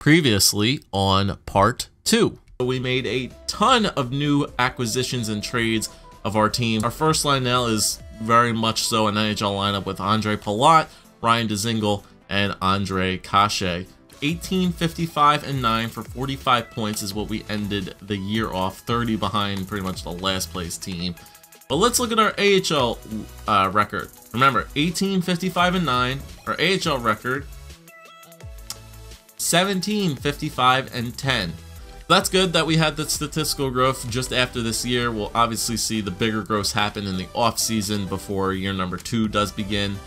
Previously on part 2. We made a ton of new acquisitions and trades of our team. Our first line now is very much so an NHL lineup with Andre Palat, Ryan Dzingel, and Andre Kashe. 18, 55, and 9 for 45 points is what we ended the year off, 30 behind pretty much the last place team. But let's look at our AHL record. Remember, 18, 55, and 9, our AHL record, 17, 55, and 10. That's good that we had the statistical growth just after this year. We'll obviously see the bigger growth happen in the off season before year number 2 does begin.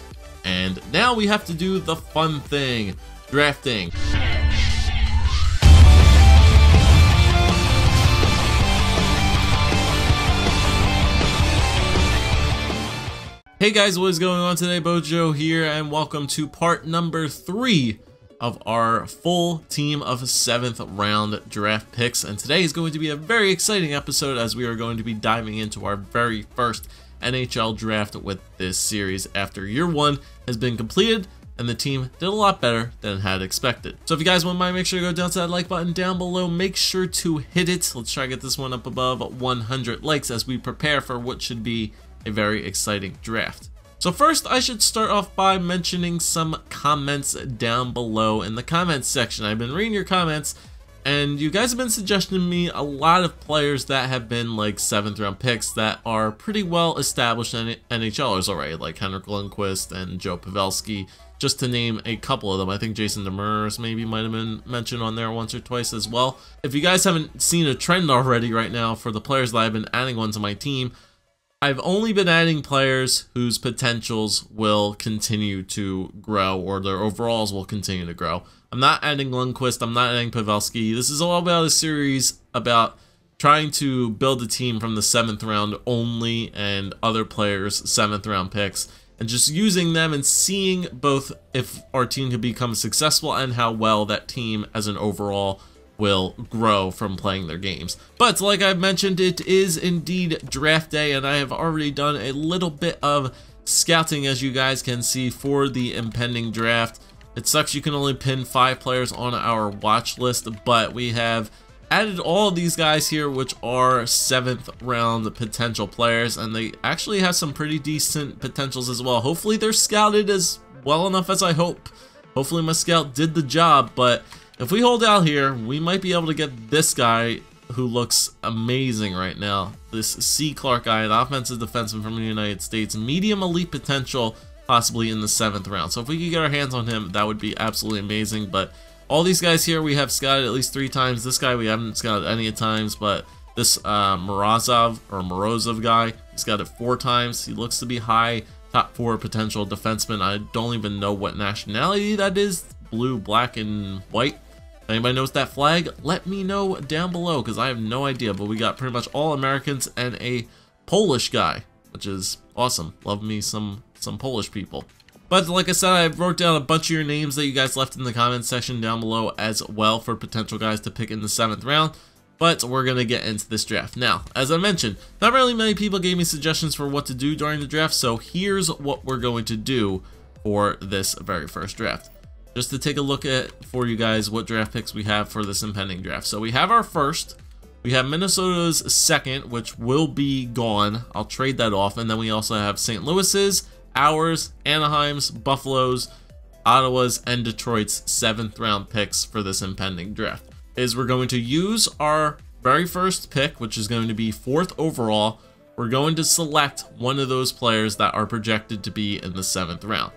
And now we have to do the fun thing, drafting. Hey guys, what is going on today? Bojo here, and welcome to part number 3 of our full team of 7th round draft picks. And today is going to be a very exciting episode as we are going to be diving into our very first NHL draft with this series after year 1 has been completed and the team did a lot better than had expected. So if you guys wouldn't mind, make sure to go down to that like button down below. Make sure to hit it. Let's try to get this one up above 100 likes as we prepare for what should be a very exciting draft. So first, I should start off by mentioning some comments down below in the comments section. I've been reading your comments, and you guys have been suggesting me a lot of players that have been like 7th round picks that are pretty well established NHLers already, like Henrik Lundqvist and Joe Pavelski, just to name a couple of them. I think Jason Demers maybe might have been mentioned on there once or twice as well. If you guys haven't seen a trend already right now for the players that I've been adding onto my team, I've only been adding players whose potentials will continue to grow, or their overalls will continue to grow. I'm not adding Lundqvist, I'm not adding Pavelski. This is all about a series about trying to build a team from the 7th round only and other players' 7th round picks, and just using them and seeing both if our team can become successful and how well that team as an overall will grow from playing their games. But like I've mentioned, it is indeed draft day, and I have already done a little bit of scouting, as you guys can see, for the impending draft. It sucks you can only pin 5 players on our watch list, but we have added all of these guys here, which are 7th round potential players, and they actually have some pretty decent potentials as well. Hopefully they're scouted as well enough as I hope. Hopefully my scout did the job, but if we hold out here, we might be able to get this guy who looks amazing right now. This C. Clark guy, an offensive defenseman from the United States, medium elite potential, possibly in the 7th round. So if we could get our hands on him, that would be absolutely amazing. But all these guys here we have scouted at least 3 times. This guy we haven't scouted any times, but this Morozov guy, he's got it 4 times. He looks to be high, top 4 potential defenseman. I don't even know what nationality that is. Blue, black, and white. Anybody knows that flag? Let me know down below, because I have no idea. But we got pretty much all Americans and a Polish guy, which is awesome. Love me some Polish people. But like I said, I wrote down a bunch of your names that you guys left in the comments section down below as well for potential guys to pick in the 7th round. But we're going to get into this draft. Now, as I mentioned, not really many people gave me suggestions for what to do during the draft, so here's what we're going to do for this very first draft. Just to take a look at for you guys what draft picks we have for this impending draft. So we have our first, we have Minnesota's 2nd, which will be gone. I'll trade that off. And then we also have St. Louis's, ours, Anaheim's, Buffalo's, Ottawa's, and Detroit's 7th round picks for this impending draft. We're going to use our very first pick, which is going to be 4th overall. We're going to select one of those players that are projected to be in the 7th round.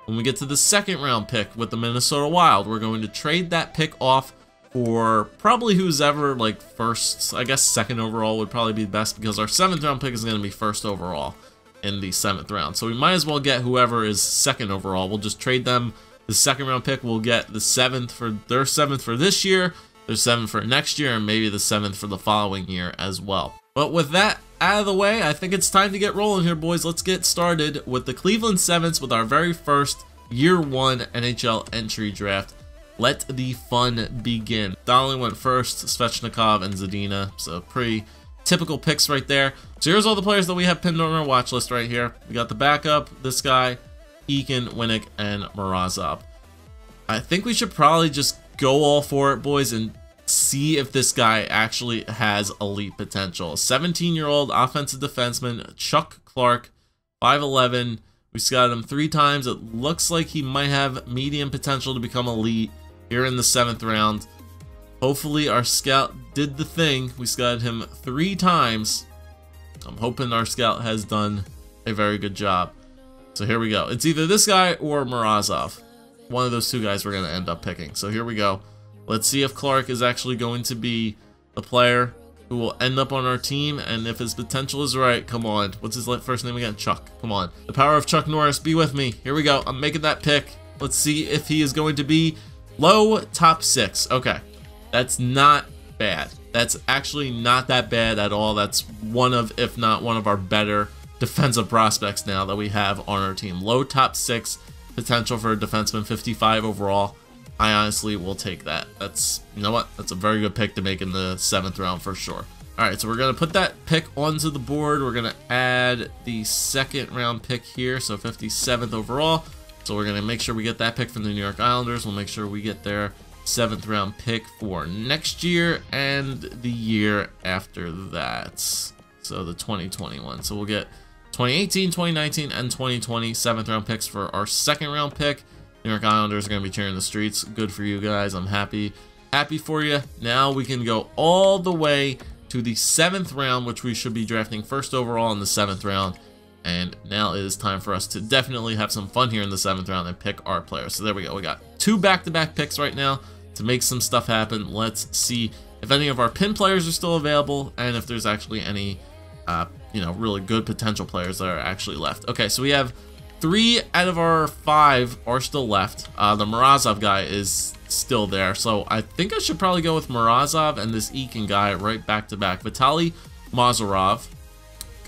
When we get to the 2nd round pick with the Minnesota Wild, we're going to trade that pick off for probably who's ever like first, I guess 2nd overall would probably be best, because our 7th round pick is going to be 1st overall in the 7th round. So we might as well get whoever is 2nd overall. We'll just trade them the 2nd round pick. We'll get the 7th for their 7th for this year, their 7th for next year, and maybe the 7th for the following year as well. But with that out of the way, I think it's time to get rolling here, boys. Let's get started with the Cleveland Sevens with our very first year 1 NHL entry draft. Let the fun begin. Donnelly went first, Svechnikov and Zadina, so pretty typical picks right there. So here's all the players that we have pinned on our watch list right here. We got the backup, this guy, Eakin, Winnick, and Morozov. I think we should probably just go all for it, boys, and see if this guy actually has elite potential. 17-year-old offensive defenseman, Chuck Clark, 5'11". We scouted him 3 times. It looks like he might have medium potential to become elite here in the 7th round. Hopefully our scout did the thing. We scouted him 3 times. I'm hoping our scout has done a very good job. So here we go. It's either this guy or Morozov. One of those 2 guys we're going to end up picking. So here we go. Let's see if Clark is actually going to be the player who will end up on our team. And if his potential is right, come on. What's his first name again? Chuck. Come on. The power of Chuck Norris, be with me. Here we go. I'm making that pick. Let's see if he is going to be low top 6. Okay. That's not bad. That's actually not that bad at all. That's one of, if not one of our better defensive prospects now that we have on our team. Low top 6 potential for a defenseman, 55 overall. I honestly will take that. That's, you know what? That's a very good pick to make in the 7th round for sure. All right, so we're going to put that pick onto the board. We're going to add the 2nd round pick here, so 57th overall. So we're going to make sure we get that pick from the New York Islanders. We'll make sure we get their 7th round pick for next year and the year after that. So the 2021. So we'll get 2018, 2019, and 2020 7th round picks for our 2nd round pick. New York Islanders are going to be cheering the streets. Good for you guys. I'm happy for you. Now we can go all the way to the 7th round, which we should be drafting 1st overall in the 7th round. And now it is time for us to definitely have some fun here in the 7th round and pick our players. So there we go. We got 2 back-to-back picks right now to make some stuff happen. Let's see if any of our pin players are still available and if there's actually any, you know, really good potential players that are actually left. Okay, so we have 3 out of our 5 are still left. The Morozov guy is still there, so I think I should probably go with Morozov and this Eakin guy right back-to-back. Vitaly Mazarov,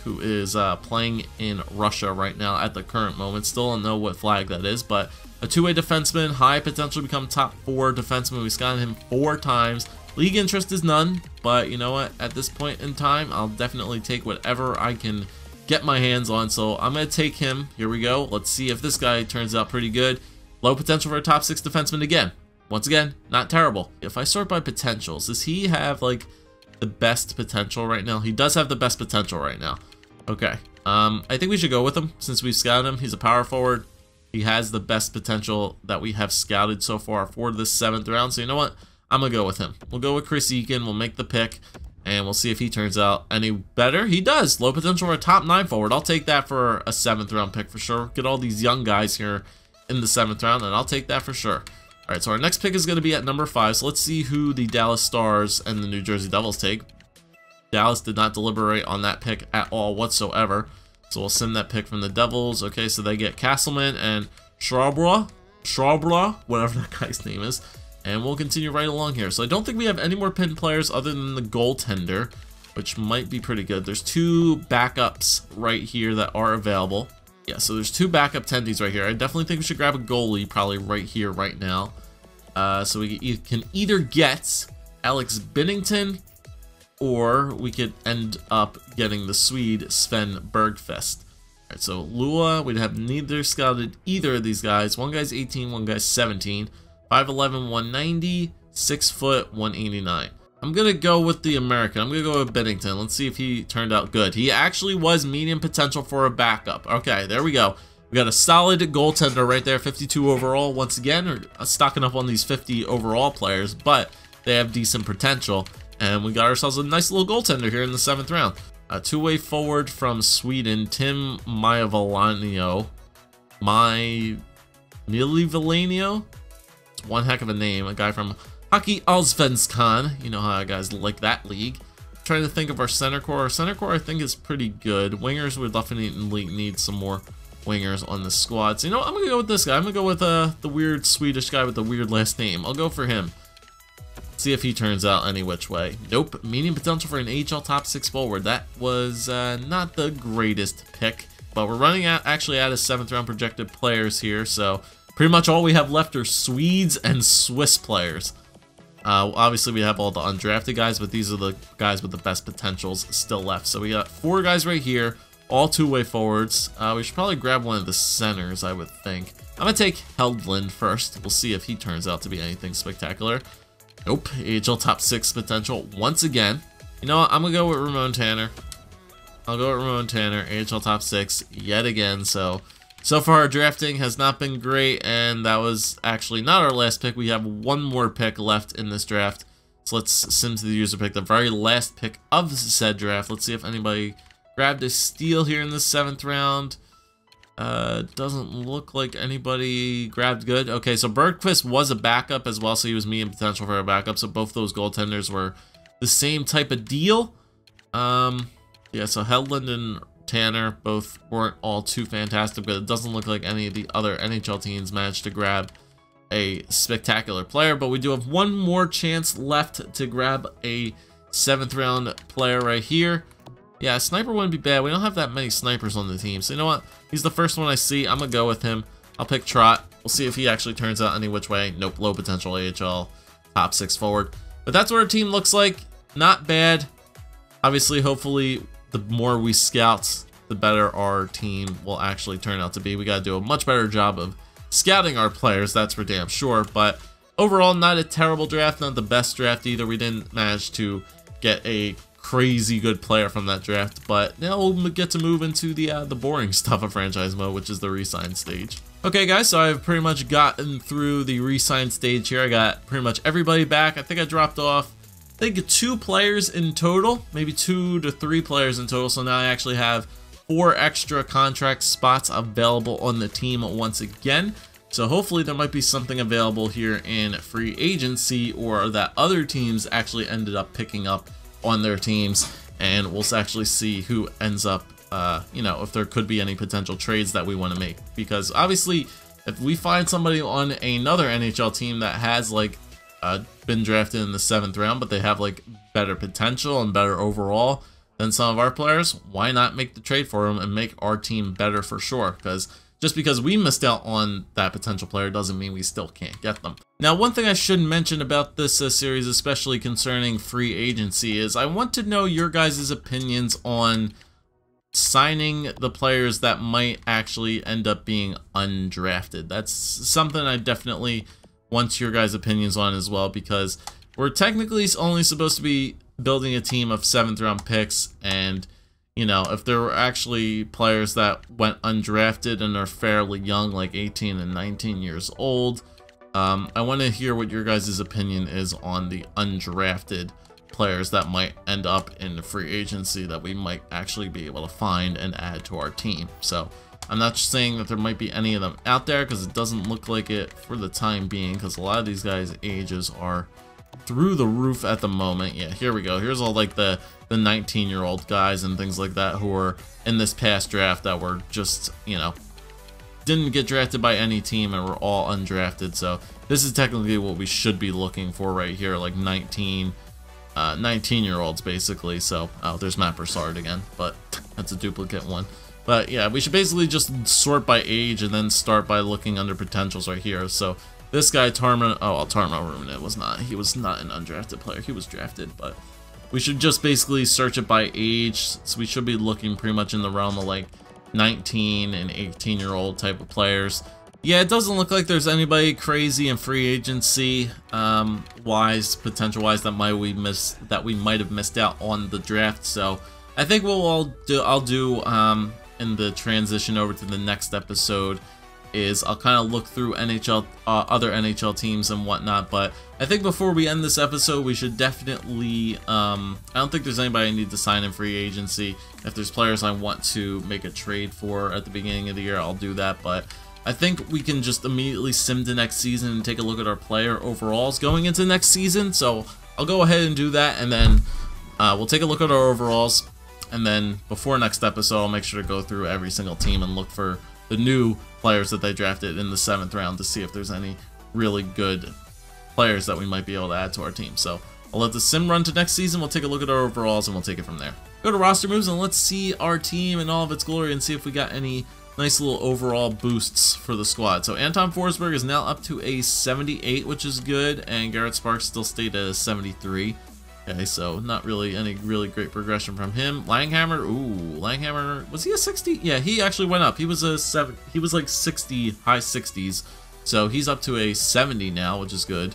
who is playing in Russia right now at the current moment. Still don't know what flag that is, but a 2-way defenseman, high potential to become top 4 defenseman. We scouted him 4 times. League interest is none, but you know what? At this point in time, I'll definitely take whatever I can get my hands on. So I'm going to take him. Here we go. Let's see if this guy turns out pretty good. Low potential for a top 6 defenseman again. Once again, not terrible. If I sort by potentials, does he have like the best potential right now? He does have the best potential right now. Okay. I think we should go with him since we've scouted him. He's a power forward. He has the best potential that we have scouted so far for this 7th round. So you know what? I'm going to go with him. We'll go with Chris Eakin. We'll make the pick. And we'll see if he turns out any better. He does. Low potential for a top 9 forward. I'll take that for a 7th round pick for sure. Get all these young guys here in the 7th round, and I'll take that for sure. All right, so our next pick is going to be at number 5. So let's see who the Dallas Stars and the New Jersey Devils take. Dallas did not deliberate on that pick at all whatsoever. So we'll send that pick from the Devils. Okay, so they get Castleman and Schraubra, whatever that guy's name is. And we'll continue right along here. So I don't think we have any more pin players other than the goaltender, which might be pretty good. There's 2 backups right here that are available. Yeah, so there's 2 backup tendies right here. I definitely think we should grab a goalie probably right here, right now. So we can either get Alex Binnington or we could end up getting the Swede Sven Bergfest. All right, so Lua, we'd have neither scouted either of these guys. One guy's 18, one guy's 17. 5'11", 190, 6 foot, 189. I'm going to go with the American. I'm going to go with Binnington. Let's see if he turned out good. He actually was medium potential for a backup. Okay, there we go. We got a solid goaltender right there, 52 overall. Once again, we're stocking up on these 50 overall players, but they have decent potential. And we got ourselves a nice little goaltender here in the 7th round. A 2-way forward from Sweden, Tim Maivalanio. It's one heck of a name. A guy from Hockey Allsvenskan. You know how guys like that league. I'm trying to think of our center core. Our center core I think is pretty good. Wingers would definitely need some more wingers on the squad. So you know what? I'm going to go with this guy. I'm going to go with the weird Swedish guy with the weird last name. I'll go for him. See if he turns out any which way. Nope. Medium potential for an AHL top 6 forward. That was not the greatest pick. But we're running out actually out of 7th round projected players here. So pretty much all we have left are Swedes and Swiss players. Obviously, we have all the undrafted guys, but these are the guys with the best potentials still left. So we got 4 guys right here, all two-way forwards. We should probably grab one of the centers, I would think. I'm going to take Heldland first. We'll see if he turns out to be anything spectacular. Nope. AHL top 6 potential once again. You know what? I'm going to go with Ramon Tanner. I'll go with Ramon Tanner. AHL top 6 yet again. So far our drafting has not been great, and that was actually not our last pick. We have one more pick left in this draft. So let's sim to the user pick, the very last pick of said draft. Let's see if anybody grabbed a steal here in the 7th round. Doesn't look like anybody grabbed good. Okay, so Bergquist was a backup as well, so he was medium potential for a backup. So both those goaltenders were the same type of deal. Yeah, so Heldland and Tanner both weren't all too fantastic, but it doesn't look like any of the other NHL teams managed to grab a spectacular player. But we do have one more chance left to grab a 7th round player right here. Yeah, a sniper wouldn't be bad. We don't have that many snipers on the team. So you know what? He's the first one I see. I'm going to go with him. I'll pick Trot. We'll see if he actually turns out any which way. Nope, low potential AHL, top 6 forward. But that's what our team looks like. Not bad. Obviously, hopefully, the more we scout, the better our team will actually turn out to be. We got to do a much better job of scouting our players, that's for damn sure. But overall, not a terrible draft, not the best draft either. We didn't manage to get a crazy good player from that draft, but now we'll get to move into the boring stuff of franchise mode, which is the re-sign stage. Okay guys, so I've pretty much gotten through the re-sign stage here. I got pretty much everybody back. I think I dropped off, I think 2 players in total, maybe 2 to 3 players in total. So now I actually have 4 extra contract spots available on the team once again. So hopefully there might be something available here in free agency, or that other teams actually ended up picking up on their teams, and we'll actually see who ends up, you know, if there could be any potential trades that we want to make. Because obviously, if we find somebody on another NHL team that has like been drafted in the 7th round, but they have like better potential and better overall than some of our players, why not make the trade for them and make our team better for sure? Because just because we missed out on that potential player doesn't mean we still can't get them. Now, one thing I should mention about this series, especially concerning free agency, is I want to know your guys' opinions on signing the players that might actually end up being undrafted. That's something I definitely want your guys' opinions on as well, because we're technically only supposed to be building a team of 7th round picks, and you know, if there were actually players that went undrafted and are fairly young, like 18 and 19 years old, I want to hear what your guys' opinion is on the undrafted players that might end up in the free agency that we might actually be able to find and add to our team. So I'm not just saying that there might be any of them out there, because it doesn't look like it for the time being, because a lot of these guys' ages are through the roof at the moment. Yeah, here we go. Here's all like the 19-year-old guys and things like that who were in this past draft that were just, you know, didn't get drafted by any team and were all undrafted. So this is technically what we should be looking for right here, like 19-year-olds basically. So, oh, there's Matt Broussard again, but that's a duplicate one. But yeah, we should basically just sort by age and then start by looking under potentials right here. So this guy, Tarma, oh, well, Tarma Ruinen was not, he was not an undrafted player. He was drafted, but we should just basically search it by age. So we should be looking pretty much in the realm of like 19 and 18-year-old type of players. Yeah, it doesn't look like there's anybody crazy in free agency wise, potential wise, that we might have missed out on the draft. So I think what I'll do in the transition over to the next episode is I'll kind of look through NHL, other NHL teams and whatnot. But I think before we end this episode, we should definitely, I don't think there's anybody I need to sign in free agency. If there's players I want to make a trade for at the beginning of the year, I'll do that. But I think we can just immediately sim to next season and take a look at our player overalls going into next season. So I'll go ahead and do that, and then we'll take a look at our overalls. And then before next episode, I'll make sure to go through every single team and look for the new players that they drafted in the 7th round to see if there's any really good players that we might be able to add to our team. So I'll let the sim run to next season. We'll take a look at our overalls and we'll take it from there. Go to roster moves and let's see our team in all of its glory and see if we got any nice little overall boosts for the squad. So Anton Forsberg is now up to a 78, which is good, and Garrett Sparks still stayed at a 73. Okay, so not really any really great progression from him. Langhammer, ooh, Langhammer, was he a 60? Yeah, he actually went up. He was a 7, he was like 60, high 60s. So he's up to a 70 now, which is good.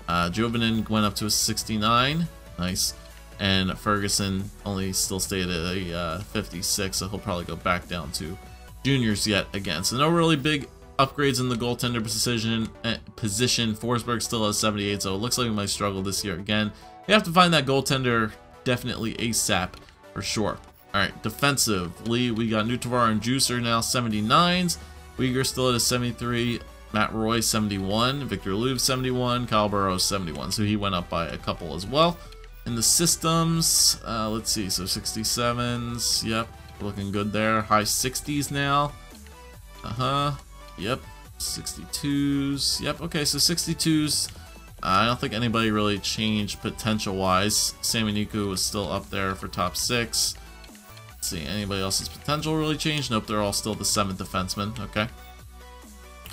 Jovanin went up to a 69, nice. And Ferguson only still stayed at a 56, so he'll probably go back down to juniors yet again. So no really big upgrades in the goaltender position. Forsberg still has 78, so it looks like we might struggle this year again. You have to find that goaltender definitely ASAP for sure. All right, defensively, we got Nutvar and Juicer now 79s. Uyghur still at a 73. Matt Roy 71. Victor Louvre 71. Kyle Burrows 71. So he went up by a couple as well. In the systems, let's see. So 67s. Yep, looking good there. High 60s now. Yep. 62s. Yep. Okay, so 62s. I don't think anybody really changed potential-wise. Sami Niku was still up there for top 6. Let's see, anybody else's potential really changed? Nope, they're all still the 7th defenseman. Okay.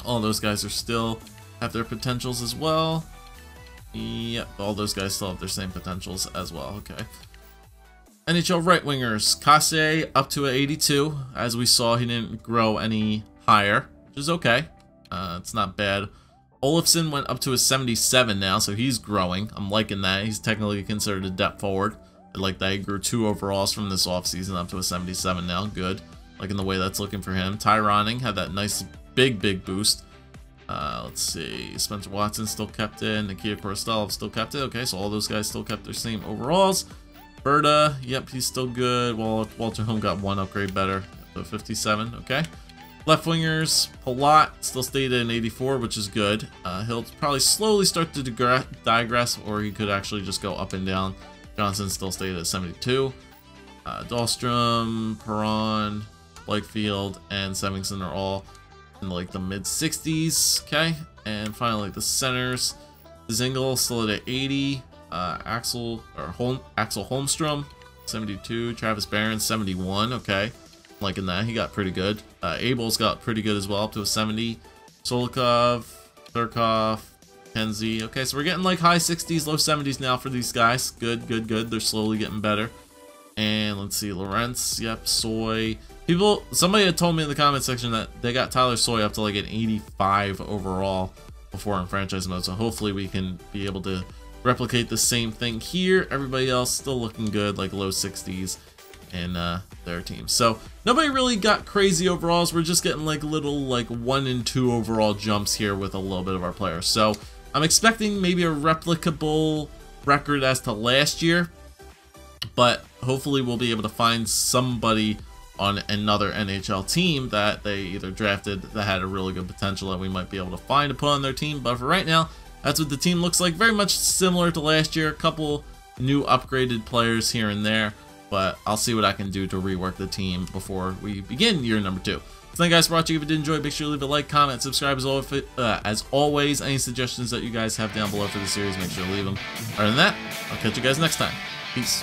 All those guys are still have their potentials as well. Yep, all those guys still have their same potentials as well. Okay. NHL right wingers. Kase up to a 82. As we saw, he didn't grow any higher, which is okay. It's not bad. Olofsson went up to a 77 now, so he's growing. I'm liking that. He's technically considered a depth forward. I like that he grew 2 overalls from this offseason up to a 77 now. Good. Liking the way that's looking for him. Tyroning had that nice big boost. Let's see. Spencer Watson still kept it. Nikita Korostelov still kept it. Okay, so all those guys still kept their same overalls. Berta, yep, he's still good. Well, Walter Home got 1 upgrade better. So 57, okay. Left wingers, Palat still stayed at an 84, which is good. He'll probably slowly start to digress, or he could actually just go up and down. Johnson still stayed at 72. Dahlstrom, Perron, Blakefield, and Sevingson are all in like the mid 60s. Okay, and finally the centers. Zingle still at 80. Axel Holmstrom 72. Travis Barron 71. Okay, liking that. He got pretty good. Abel's got pretty good as well, up to a 70. Solikov, Thurkov, Kenzie. Okay, so we're getting like high 60s, low 70s now for these guys. Good. They're slowly getting better. And let's see, Lawrence. Yep, Soy. Somebody had told me in the comment section that they got Tyler Soy up to like an 85 overall before in franchise mode. So hopefully we can be able to replicate the same thing here. Everybody else still looking good, like low 60s in their team. So nobody really got crazy overalls. We're just getting like little like 1 and 2 overall jumps here with a little bit of our players. So I'm expecting maybe a replicable record as to last year, but hopefully we'll be able to find somebody on another NHL team that they either drafted that had a really good potential that we might be able to find to put on their team. But for right now, that's what the team looks like. Very much similar to last year. A couple new upgraded players here and there, but I'll see what I can do to rework the team before we begin year number 2. So thank you guys for watching. If you did enjoy, make sure you leave a like, comment, subscribe as always. Any suggestions that you guys have down below for the series, make sure to leave them. Other than that, I'll catch you guys next time. Peace.